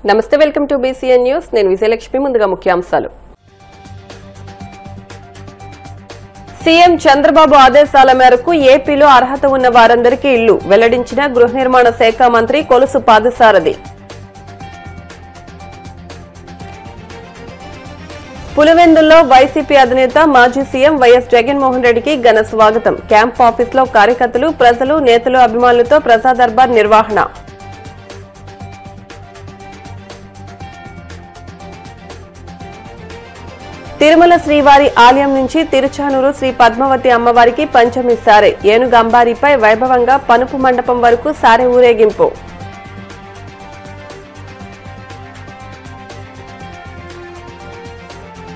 నమస్తే, welcome to BCN news. నేను విజయలక్ష్మి. ముందుగా ముఖ్యాంశాలు. సీఎం చంద్రబాబు ఆదేశాల మేరకు ఏపీలో అర్హత ఉన్న వారందరికీ ఇళ్లు వెల్లడించిన గృహ నిర్మాణ శాఖ మంత్రి కొలుసు పాదసారథి. పులివెందుల్లో వైసీపీ అధినేత మాజీ సీఎం వైఎస్ జగన్మోహన్ రెడ్డికి ఘన స్వాగతం. క్యాంప్ ఆఫీసులో కార్యకర్తలు, ప్రజలు, నేతలు, అభిమానులతో ప్రజా దర్బార్ నిర్వహణ. తిరుమల శ్రీవారి ఆలయం నుంచి తిరుచానూరు శ్రీ పద్మావతి అమ్మవారికి పంచమి సారె. ఏనుగు అంబారీపై వైభవంగా పనుపు మండపం వరకు సారె ఊరేగింపు.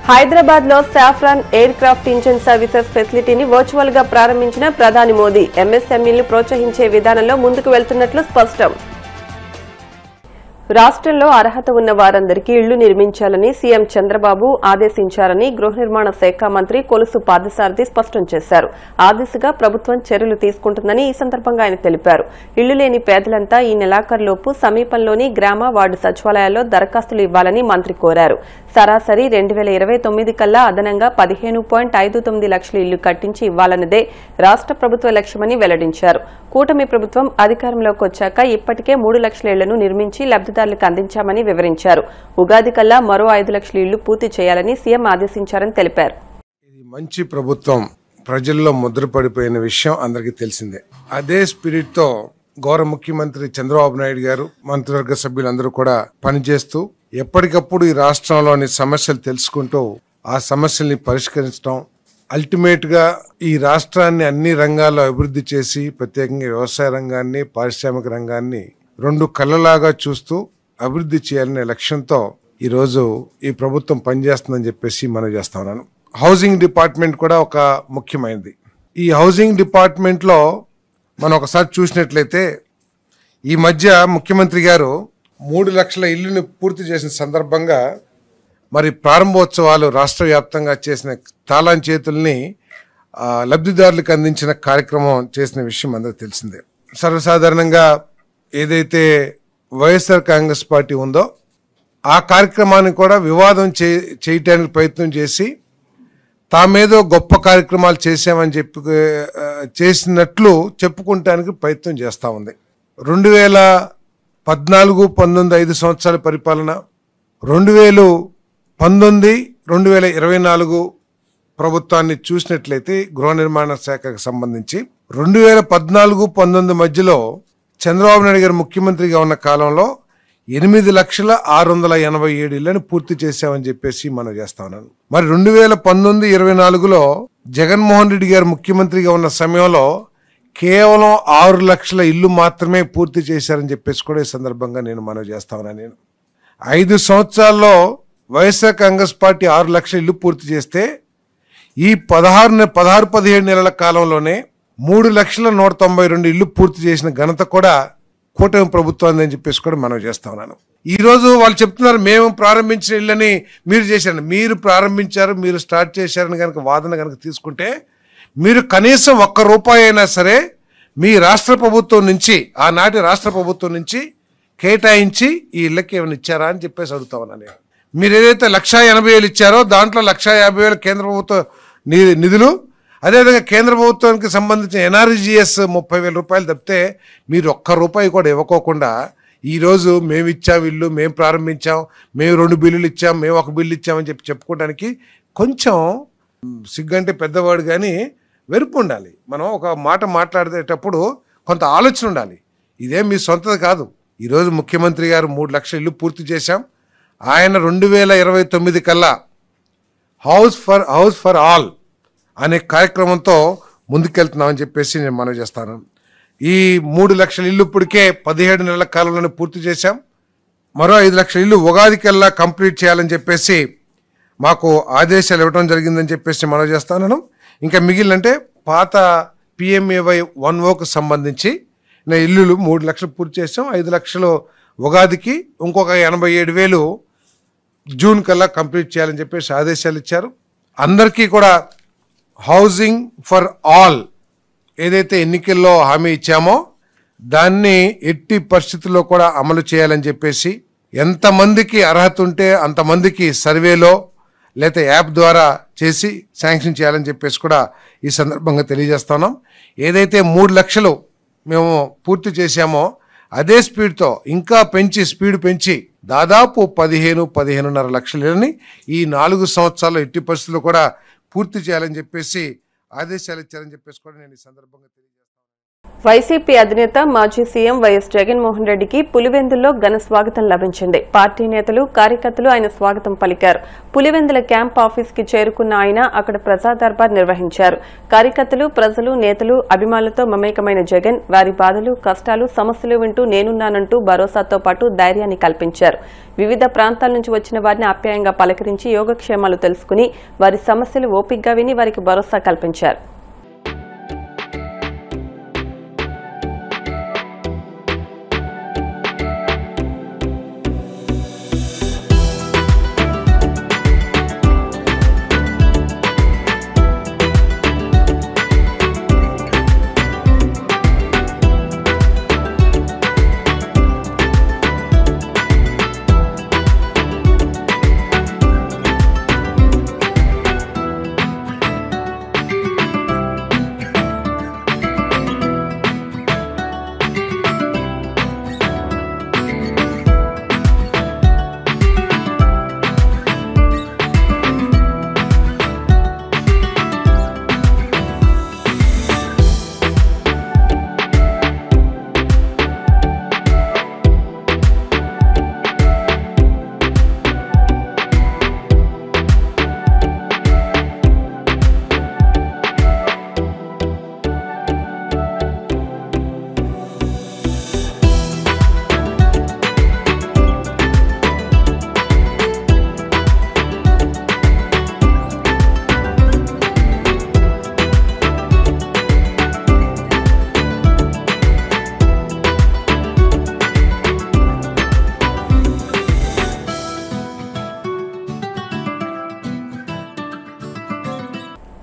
హైదరాబాద్ లో Safran aircraft engine services ఫెసిలిటీని వర్చువల్ గా ప్రారంభించిన ప్రధాని మోదీ. ఎంఎస్ఎంఈలు ప్రోత్సహించే విధానంలో ముందుకు వెళ్తున్నట్లు స్పష్టం. రాష్ట్రంలో అర్హత ఉన్న వారందరికీ ఇళ్లు నిర్మించాలని సీఎం చంద్రబాబు ఆదేశించారని గృహ నిర్మాణ శాఖ మంత్రి కొలుసు పాదసారథి స్పష్టం చేశారు. ఆ దిశగా ప్రభుత్వం చర్యలు తీసుకుంటుందని ఈ సందర్భంగా ఆయన తెలిపారు. ఇళ్లు లేని పేదలంతా ఈ నెలాఖరులోపు సమీపంలోని గ్రామ, వార్డు సచివాలయాల్లో దరఖాస్తులు ఇవ్వాలని మంత్రి కోరారు. సరాసరి 2029 కల్లా అదనంగా 15.59 లక్షల ఇళ్లు కట్టించి ఇవ్వాలన్నదే రాష్ట్ర ప్రభుత్వ లక్ష్యమని వెల్లడించారు. కూటమి ప్రభుత్వం అధికారంలోకి వచ్చాక ఇప్పటికే 3 లక్షల ఇళ్లను నిర్మించి లబ్దిదారులకు అందించామని వివరించారు. ఉగాది కల్లా మరో 5 లక్షల ఇళ్లు పూర్తి చేయాలని సీఎం ఆదేశించారని తెలిపారు. ఇది మంచి ప్రభుత్వం ప్రజల్లో ముద్రపడిపోయిన విషయం అందరికీ తెలిసిందే. అదే స్పిరిట్ తో గౌరవ ముఖ్యమంత్రి చంద్రబాబు నాయుడు గారు, మంత్రివర్గ సభ్యులందరూ కూడా పనిచేస్తూ ఎప్పటికప్పుడు ఈ రాష్ట్రంలోని సమస్యలు తెలుసుకుంటూ ఆ సమస్యల్ని పరిష్కరించడం, అల్టిమేట్ గా ఈ రాష్ట్రాన్ని అన్ని రంగాల్లో అభివృద్ధి చేసి ప్రత్యేకంగా వ్యవసాయ రంగాన్ని, పారిశ్రామిక రంగాన్ని 2 కళ్ళలాగా చూస్తూ అభివృద్ధి చేయాలనే లక్ష్యంతో ఈ రోజు ఈ ప్రభుత్వం పనిచేస్తుందని చెప్పేసి మనం చేస్తా ఉన్నాను. హౌసింగ్ డిపార్ట్మెంట్ కూడా ఒక ముఖ్యమైనది. ఈ హౌసింగ్ డిపార్ట్మెంట్ లో మనం ఒకసారి చూసినట్లయితే ఈ మధ్య ముఖ్యమంత్రి గారు 3 లక్షల ఇళ్లను పూర్తి చేసిన సందర్భంగా మరి ప్రారంభోత్సవాలు రాష్ట్ర వ్యాప్తంగా చేసిన తాళం చేతుల్ని లబ్ధిదారులకు అందించిన కార్యక్రమం చేసిన విషయం అందరికీ తెలిసిందే. సర్వసాధారణంగా ఏదైతే వైఎస్ఆర్ కాంగ్రెస్ పార్టీ ఉందో ఆ కార్యక్రమాన్ని కూడా వివాదం చేయటానికి ప్రయత్నం చేసి తామేదో గొప్ప కార్యక్రమాలు చేశామని చేసినట్లు చెప్పుకుంటానికి ప్రయత్నం చేస్తూ ఉంది. 2014-19 5 సంవత్సరాల పరిపాలన, 2019-2024 ప్రభుత్వాన్ని చూసినట్లయితే గృహ నిర్మాణ శాఖకు సంబంధించి 2014-19 మధ్యలో చంద్రబాబు నాయుడు గారు ముఖ్యమంత్రిగా ఉన్న కాలంలో 8,687 ఇళ్లను పూర్తి చేశామని చెప్పేసి మనం చేస్తా ఉన్నాను. మరి 2019-24లో జగన్మోహన్ రెడ్డి గారు ముఖ్యమంత్రిగా ఉన్న సమయంలో కేవలం 6 లక్షల ఇల్లు మాత్రమే పూర్తి చేశారని చెప్పేసి కూడా ఈ సందర్భంగా నేను మనవి చేస్తా ఉన్నాను. నేను 5 సంవత్సరాల్లో వైఎస్ఆర్ కాంగ్రెస్ పార్టీ 6 లక్షల ఇల్లు పూర్తి చేస్తే ఈ 16-17 నెలల కాలంలోనే 3,192 ఇల్లు పూర్తి చేసిన ఘనత కూడా కూటమి ప్రభుత్వం అని చెప్పేసి కూడా మనం చేస్తా ఉన్నాను. ఈ రోజు వాళ్ళు చెప్తున్నారు మేము ప్రారంభించిన ఇళ్ళని మీరు చేశారు. మీరు ప్రారంభించారు, మీరు స్టార్ట్ చేశారని కనుక వాదన కనుక తీసుకుంటే మీరు కనీసం 1 రూపాయి అయినా సరే మీ రాష్ట్ర ప్రభుత్వం నుంచి, ఆనాటి రాష్ట్ర ప్రభుత్వం నుంచి కేటాయించి ఈ ఇళ్ళకి ఏమైనా ఇచ్చారా అని చెప్పేసి అడుగుతా ఉన్నాను నేను. మీరు ఏదైతే 1,80,000 ఇచ్చారో దాంట్లో 1,50,000 కేంద్ర ప్రభుత్వ నిధులు, అదేవిధంగా కేంద్ర ప్రభుత్వానికి సంబంధించిన ఎన్ఆర్జీఎస్ 30,000 రూపాయలు తప్పితే మీరు 1 రూపాయి కూడా ఇవ్వకోకుండా ఈరోజు మేము ఇచ్చాం ఇల్లు, మేము ప్రారంభించాం, మేము 2 బిల్లులు ఇచ్చాం, మేము 1 బిల్లు ఇచ్చామని చెప్పుకోవడానికి కొంచెం సిగ్గంటే పెద్దవాడు కానీ వెరుపు ఉండాలి. మనం ఒక మాట మాట్లాడేటప్పుడు కొంత ఆలోచన ఉండాలి. ఇదేం మీ సొంతది కాదు. ఈరోజు ముఖ్యమంత్రి గారు 3 లక్షల ఇల్లు పూర్తి చేశాం. ఆయన 2029 కల్లా హౌస్ ఫర్ ఆల్ అనే కార్యక్రమంతో ముందుకెళ్తున్నామని చెప్పేసి నేను మనవి చేస్తాను. ఈ 3 లక్షల ఇల్లు ఇప్పటికే 17 నెలల కాలంలోనే పూర్తి చేశాం. మరో 5 లక్షల ఇల్లు ఉగాది కల్లా కంప్లీట్ చేయాలని చెప్పేసి మాకు ఆదేశాలు ఇవ్వడం జరిగిందని చెప్పేసి మనవి చేస్తాను. ఇంకా మిగిలినంటే పాత PMAY 1O సంబంధించి నేను ఇల్లులు 3 లక్షలు పూర్తి చేసాం. 5 లక్షలు ఉగాదికి, ఇంకొక 87,000 జూన్ కల్లా కంప్లీట్ చేయాలని చెప్పేసి ఆదేశాలు ఇచ్చారు. అందరికీ కూడా హౌసింగ్ ఫర్ ఆల్ ఏదైతే ఎన్నికల్లో హామీ ఇచ్చామో దాన్ని ఎట్టి పరిస్థితుల్లో కూడా అమలు చేయాలని చెప్పేసి ఎంతమందికి అర్హత ఉంటే అంతమందికి సర్వేలో లేకపోతే యాప్ ద్వారా చేసి శాంక్షన్ చేయాలని చెప్పేసి కూడా ఈ సందర్భంగా తెలియజేస్తున్నాం. ఏదైతే 3 లక్షలు మేము పూర్తి చేశామో అదే స్పీడ్తో ఇంకా స్పీడ్ పెంచి దాదాపు 15-15.5 లక్షలని ఈ 4 సంవత్సరాల్లో ఎట్టి పరిస్థితుల్లో కూడా పూర్తి చేయాలని చెప్పేసి ఆదేశాలు ఇచ్చారని చెప్పేసి కూడా నేను ఈ సందర్భంగా తెలియజేస్తాను. వైసీపీ అధినేత మాజీ సీఎం వైఎస్ జగన్మోహన్ రెడ్డికి పులివెందుల్లో ఘన స్వాగతం లభించింది. పార్టీ నేతలు, కార్యకర్తలు ఆయన స్వాగతం పలికారు. పులివెందుల క్యాంప్ ఆఫీస్ కి చేరుకున్న ఆయన అక్కడ ప్రజా దర్బార్ నిర్వహించారు. కార్యకర్తలు, ప్రజలు, నేతలు, అభిమానులతో మమేకమైన జగన్ వారి బాధలు, కష్టాలు, సమస్యలు వింటూ నేనున్నానంటూ భరోసాతో పాటు ధైర్యాన్ని కల్పించారు. వివిధ ప్రాంతాల నుంచి వచ్చిన వారిని ఆప్యాయంగా పలకరించి యోగక్షేమాలు తెలుసుకుని వారి సమస్యలు ఓపికగా విని వారికి భరోసా కల్పించారు.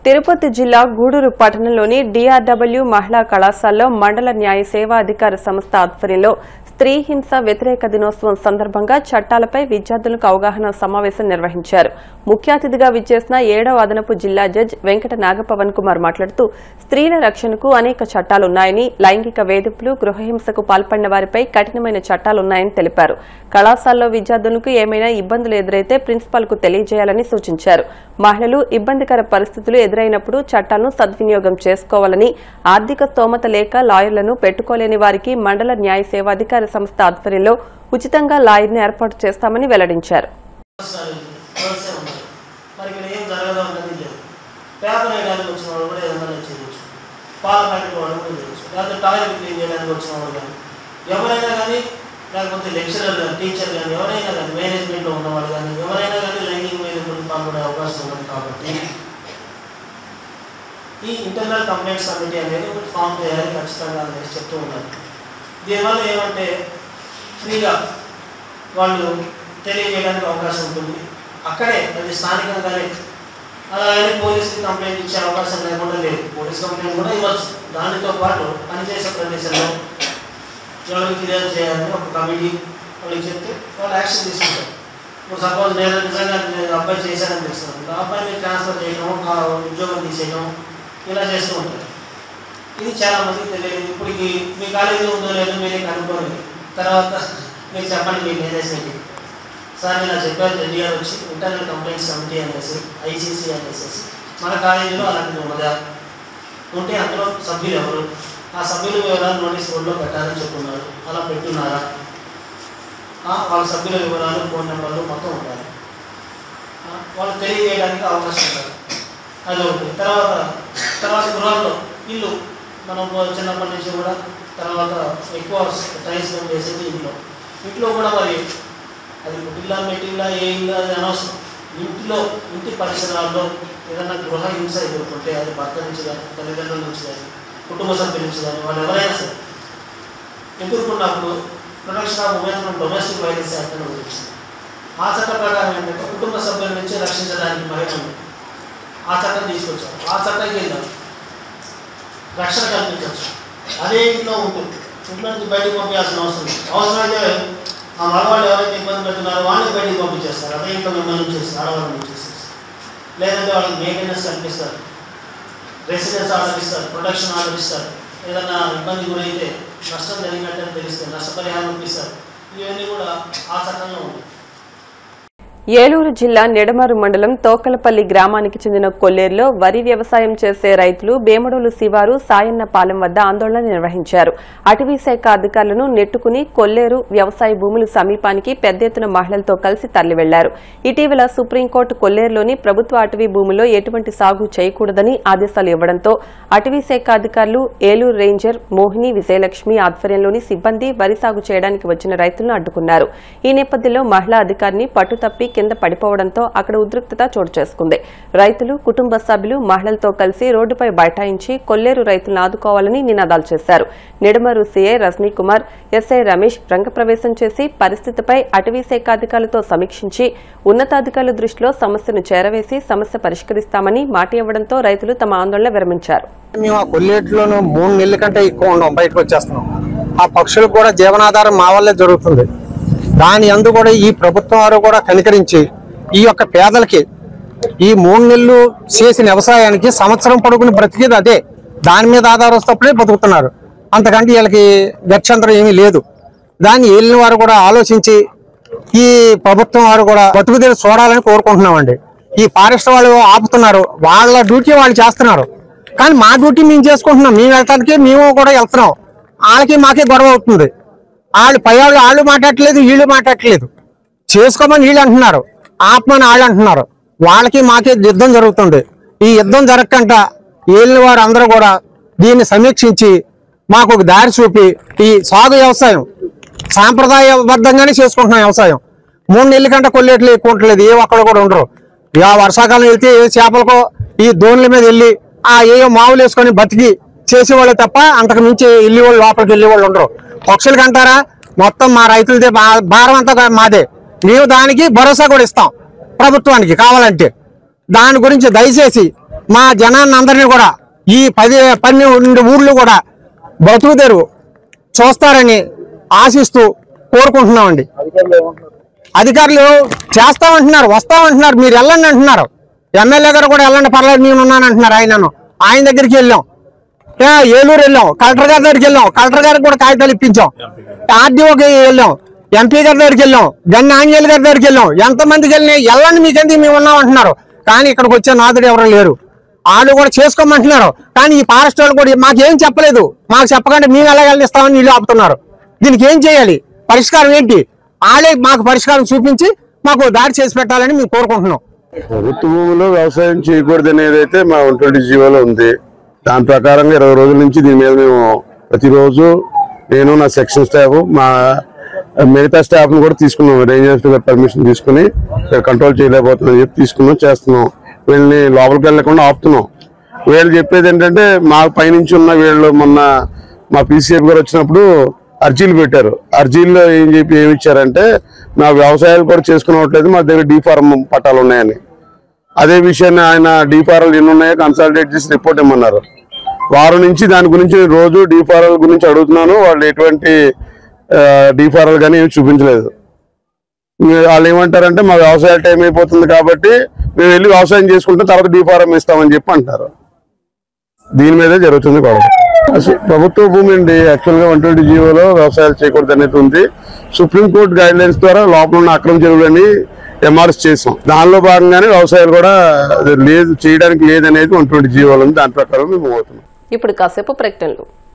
తిరుపతి జిల్లా గూడూరు పట్టణంలోని డిఆర్డబ్ల్యూ మహిళా కళాశాలలో మండల న్యాయ సేవా అధికార సంస్థ ఆధ్వర్యంలో స్త్రీ హింస వ్యతిరేక దినోత్సవం సందర్భంగా చట్టాలపై విద్యార్థులకు అవగాహన సమావేశం నిర్వహించారు. ముఖ్య అతిథిగా విచ్చేసిన 7వ అదనపు జిల్లా జడ్జి వెంకట నాగపవన్ కుమార్ మాట్లాడుతూ స్త్రీల రక్షణకు అనేక చట్టాలున్నాయని, లైంగిక వేధింపులు, గృహహింసకు పాల్పడిన వారిపై కఠినమైన చట్టాలున్నాయని తెలిపారు. కళాశాలలో విద్యార్థులకు ఏమైనా ఇబ్బందులు ఎదురైతే ప్రిన్సిపాల్ కు తెలియజేయాలని సూచించారు. మహిళలు ఇబ్బందికర పరిస్థితులు ఎదురైనప్పుడు చట్టాలను సద్వినియోగం చేసుకోవాలని, ఆర్థిక స్తోమత లేక లాయర్లను పెట్టుకోలేని వారికి మండల న్యాయ సేవాధికార సంస్థ ఆధ్వర్యంలో ఉచితంగా లాయర్ని ఏర్పాటు చేస్తామని వెల్లడించారు. లేకపోతే లెక్చరర్ కానీ, టీచర్ కానీ, ఎవరైనా కానీ, మేనేజ్మెంట్లో ఉన్నవాళ్ళు కానీ, ఎవరైనా కానీ లైంగిక వేధింపులకు పాల్పడే అవకాశం ఉంది. కాబట్టి ఈ ఇంటర్నల్ కంప్లైంట్స్ కమిటీ అనేది ఒకటి ఫామ్ చేయాలి ఖచ్చితంగా అనేసి చెప్తూ ఉన్నారు. దీనివల్ల ఏమంటే ఫ్రీగా వాళ్ళు తెలియజేయడానికి అవకాశం ఉంటుంది. అక్కడే అది స్థానికంగానే, అలాగే పోలీసుకి కంప్లైంట్ ఇచ్చే అవకాశం లేకుండా లేదు. పోలీస్ కంప్లైంట్ కూడా ఇవ్వచ్చు. దానితో పాటు పనిచేసే ప్రదేశంలో ఎవరికి ఫిర్యాదు చేయాలని ఒక కమిటీ వాళ్ళకి చెప్తే వాళ్ళు యాక్షన్ తీసుకుంటారు. ఇప్పుడు సపోజ్ నేను నిజంగా అబ్బాయి చేశానని తెలుస్తున్నాను, ఆ అబ్బాయిని ట్రాన్స్ఫర్ చేయడం, ఉద్యోగం తీసేయడం, ఇలా చేస్తూ ఉంటారు. ఇది చాలామందికి తెలియదు. ఇప్పటికి మీ కాలేజీలో ఉందో లేదో మీరే కనుక్కోండి. తర్వాత మీరు చెప్పండి మీ మేనేజ్మెంట్కి, సార్ ఇలా చెప్పారు రెడ్డి గారు వచ్చి ఇంటర్నల్ కంప్లైంట్స్ కమిటీ అనేసి, ఐసీసీ అనేసి మన కాలేజీలో అలాంటిది ఉన్నదా, ఉంటే అందులో సభ్యులు ఎవరు, ఆ సభ్యుల వివరాలు నోటీస్ బోర్డులో పెట్టాలని చెప్తున్నారు. అలా పెట్టున్నారా, వాళ్ళ సభ్యుల వివరాలు, ఫోన్ నెంబర్లు మొత్తం ఉండాలి. వాళ్ళు తెలియజేయడానికి అవకాశం ఉండాలి. అది ఒకటి. తర్వాత గృహాల్లో ఇల్లు మనం చిన్నప్పటి నుంచి కూడా తర్వాత ఎక్కువ టైం స్పెండ్ చేసేది ఇంట్లో కూడా మరి అది పుట్టిల్లా మెట్టిల్లా ఏ ఇల్లు అది అనవసరం. ఇంటి పరిసరాల్లో ఏదైనా గృహ హింస ఎదుర్కొంటే అది భర్త నుంచి కానీ, తల్లిదండ్రుల నుంచి కానీ, కుటుంబ సభ్యుల నుంచి కానీ, వాళ్ళు ఎవరైనా సరే ఎదుర్కొన్నప్పుడు protection of women from domestic violence act అని వచ్చింది. ఆ చట్ట ప్రకారం ఏంటంటే కుటుంబ సభ్యుల నుంచి రక్షించడానికి మహిళలు ఆ చట్టం తీసుకొచ్చారు. ఆ చట్టం కింద రక్షణ కల్పించవచ్చు. అదే ఇంట్లో ఉంటుంది. ఇంట్లో నుంచి బయటకు పంపించాల్సిన అవసరం. అవసరమైతే ఆ మగవాళ్ళు ఎవరైతే ఇబ్బంది పెడుతున్నారో వాళ్ళని బయటికి పంపించేస్తారు, అదే ఇంట్లో మిమ్మల్ని చేస్తారు, ఆడవాళ్ళని చేసేస్తారు. లేదంటే వాళ్ళకి మెయింటెనెన్స్ కల్పిస్తారు, రెసిడెన్స్ ఆర్డర్ ఇస్తారు, ప్రొటెక్షన్ ఆర్డర్ ఇస్తారు. ఏదైనా ఇబ్బంది గురైతే నష్టం జరిగినట్టు తెలిస్తే నష్టపరిహారం ఇప్పిస్తారు. ఇవన్నీ కూడా ఆ చట్టంలో ఉన్నాయి. ఏలూరు జిల్లా నిడమరు మండలం తోకలపల్లి గ్రామానికి చెందిన కొల్లేరులో వరి వ్యవసాయం చేసే రైతులు బేమడోలు శివారు సాయన్నపాలెం వద్ద ఆందోళన నిర్వహించారు. అటవీ శాఖ అధికారులను నెట్టుకుని కొల్లేరు వ్యవసాయ భూముల సమీపానికి పెద్ద ఎత్తున మహిళలతో కలిసి తరలి వెళ్లారు. ఇటీవల సుప్రీంకోర్టు కొల్లేరులోని ప్రభుత్వ అటవీ భూముల్లో ఎటువంటి సాగు చేయకూడదని ఆదేశాలు ఇవ్వడంతో అటవీ శాఖ అధికారులు ఏలూరు రేంజర్ మోహిని విజయలక్ష్మి ఆధ్వర్యంలోని సిబ్బంది వరి సాగు చేయడానికి వచ్చిన రైతులను అడ్డుకున్నారు. ఈ నేపథ్యంలో మహిళా అధికారిని పట్టుతప్పి కింద పడిపోవడంతో అక్కడ ఉద్రిక్తత చోటు చేసుకుంది. రైతులు, కుటుంబ సభ్యులు మహిళలతో కలిసి రోడ్డుపై బైఠాయించి కొల్లేరు రైతులను ఆదుకోవాలని నినాదాలు చేశారు. నిడమరు సీఐ రజనీకుమార్, ఎస్ఐ రమేష్ రంగప్రవేశం చేసి పరిస్థితిపై అటవీ శాఖ అధికారులతో సమీక్షించి ఉన్నతాధికారుల దృష్టిలో సమస్యను చేరవేసి సమస్య పరిష్కరిస్తామని మాట ఇవ్వడంతో రైతులు తమ ఆందోళన విరమించారు. మేము ఆ కొల్లేట్లోనూ 3 నెలల కంటే ఎక్కువ ఉన్నాం, బయటకు వచ్చేస్తున్నాం. ఆ పక్షులకు కూడా జీవనాధారం మా వల్లే జరుగుతుంది. దాని అందు కూడా ఈ ప్రభుత్వం వారు కూడా కనికరించి ఈ యొక్క పేదలకి ఈ 3 నెలలు చేసిన వ్యవసాయానికి సంవత్సరం పొడుగుని బ్రతికేది అదే, దాని మీద ఆధారస్తుప్పుడే బతుకుతున్నారు. అంతకంటే వీళ్ళకి గత్యంతరం ఏమీ లేదు. దాన్ని ఏలిన వారు కూడా ఆలోచించి ఈ ప్రభుత్వం వారు కూడా బతుకుదేరు చూడాలని కోరుకుంటున్నామండి. ఈ ఫారెస్ట్ వాళ్ళు ఆపుతున్నారు, వాళ్ళ డ్యూటీ వాళ్ళు చేస్తున్నారు, కానీ మా డ్యూటీ మేము చేసుకుంటున్నాం. మేము వెళ్ళటానికి మేము కూడా వెళ్తున్నాం. వాళ్ళకి మాకే గొడవ అవుతుంది. వాళ్ళు పై వాళ్ళు మాట్లాడట్లేదు, వీళ్ళు మాట్లాడట్లేదు. చేసుకోమని వీళ్ళు అంటున్నారు, ఆపమని వాళ్ళు అంటున్నారు. వాళ్ళకి మాకే యుద్ధం జరుగుతుంది. ఈ యుద్ధం జరగకుండా ఏలిన వారు అందరూ కూడా దీన్ని సమీక్షించి మాకు ఒక దారి చూపి ఈ సాగు వ్యవసాయం సాంప్రదాయబద్ధంగానే చేసుకుంటున్నాం. వ్యవసాయం 3 నెలల కంటే కొల్లేట్లు ఎక్కువ ఉండలేదు, ఏ ఒక్కడు కూడా ఉండరు. ఇక వర్షాకాలం వెళ్తే ఏ చేపలకో ఈ దోణుల మీద వెళ్ళి ఏయో మావులు వేసుకొని బతికి చేసేవాళ్ళు తప్ప అంతకు మించి వెళ్ళేవాళ్ళు లోపలికి వెళ్ళేవాళ్ళు ఉండరు. పక్షులకి అంటారా, మొత్తం మా రైతులదే భారం అంతా మాదే. మేము దానికి భరోసా కూడా ఇస్తాం ప్రభుత్వానికి కావాలంటే. దాని గురించి దయచేసి మా జనాన్ని అందరినీ కూడా ఈ 12 ఊర్లు కూడా బతుకుదేరు చూస్తారని ఆశిస్తూ కోరుకుంటున్నామండి. అధికారులు చేస్తామంటున్నారు, వస్తామంటున్నారు, మీరు వెళ్ళండి అంటున్నారు. ఎమ్మెల్యే గారు కూడా వెళ్ళండి పర్లేదు నేను ఉన్నాను అంటున్నారు. ఆయన దగ్గరికి వెళ్ళాం, ఏలూరు వెళ్ళాం, కలెక్టర్ గారి దగ్గరికి వెళ్ళాం, కలెక్టర్ గారికి కూడా కాగితాలు ఇప్పించాం. ఆర్డీఓకి వెళ్ళాం, ఎంపీ గారి దగ్గరికి వెళ్ళాం, గన్ని ఆంజనేయులు గారి దగ్గరికి వెళ్ళాం. ఎంతమందికి వెళ్ళినా వెళ్ళండి మీకెందుకు మేము ఉన్నాం అంటున్నారు. కానీ ఇక్కడికి వచ్చే నాదుడు ఎవరు లేరు. వాళ్ళు కూడా చేసుకోమంటున్నారు. కానీ ఈ ఫారెస్ట్ వాళ్ళు కూడా మాకేం చెప్పలేదు. మాకు చెప్పకుండా మేము ఎలా వెళ్ళిస్తామని వీళ్ళు ఆపుతున్నారు. దీనికి ఏం చేయాలి, పరిష్కారం ఏంటి? వాళ్ళే మాకు పరిష్కారం చూపించి మాకు దారి చేసి పెట్టాలని మేము కోరుకుంటున్నాం. ప్రభుత్వ భూమిలో వ్యవసాయం చేయకూడదు అనేది అయితే మా 120 జీవోలో ఉంది. దాని ప్రకారంగా 20 రోజుల నుంచి దీని మీద మేము ప్రతిరోజు నేను నా సెక్షన్ స్టాఫ్ మా మిగతా స్టాఫ్ ను కూడా తీసుకున్నాం. రేంజర్స్ గారు పర్మిషన్ తీసుకుని కంట్రోల్ చేయలేకపోతున్నాం చెప్పి తీసుకున్నాం, చేస్తున్నాం. వీళ్ళని లోపలికి వెళ్ళకుండా ఆపుతున్నాం. వీళ్ళు చెప్పేది ఏంటంటే మా పైనుంచి ఉన్న వీళ్ళు మొన్న మా పీసీఎఫ్ గారు వచ్చినప్పుడు అర్జీలు పెట్టారు. అర్జీల్లో ఏమి ఇచ్చారంటే మా వ్యవసాయాలు కూడా చేసుకున్నట్లేదు, మా దగ్గర డీఫార్మ్ పట్టాలు ఉన్నాయని. అదే విషయాన్ని ఆయన డీఫారాలు ఎన్ని ఉన్నాయో కన్సల్టేట్ చేసి రిపోర్ట్ ఇమ్మన్నారు. వారం నుంచి దాని గురించి రోజు డీఫారాల గురించి అడుగుతున్నాను. వాళ్ళు ఎటువంటి డీఫారాలు కానీ ఏమి చూపించలేదు. వాళ్ళు ఏమంటారంటే మా వ్యవసాయ టైం అయిపోతుంది కాబట్టి మేము వెళ్ళి వ్యవసాయం చేసుకుంటే తర్వాత డీఫారం ఇస్తామని చెప్పి అంటారు. దీని మీదే జరుగుతుంది గొడవ. ప్రభుత్వ భూమి అండి, యాక్చువల్గా 120 జీవోలో వ్యవసాయాలు చేయకూడదు అనేది ఉంది. సుప్రీంకోర్టు గైడ్ లైన్స్ ద్వారా లోపల ఉన్న అక్రమ చెరువులని ఎంఆర్ఎస్ చేసాం. దానిలో భాగంగానే వ్యవసాయాలు కూడా లేదు చేయడానికి లేదనేది 120 జీవోలు ఉంది. దాని ప్రకారం మేము అవుతున్నాం. ఇప్పుడు కాసేపు ప్రకటనలు.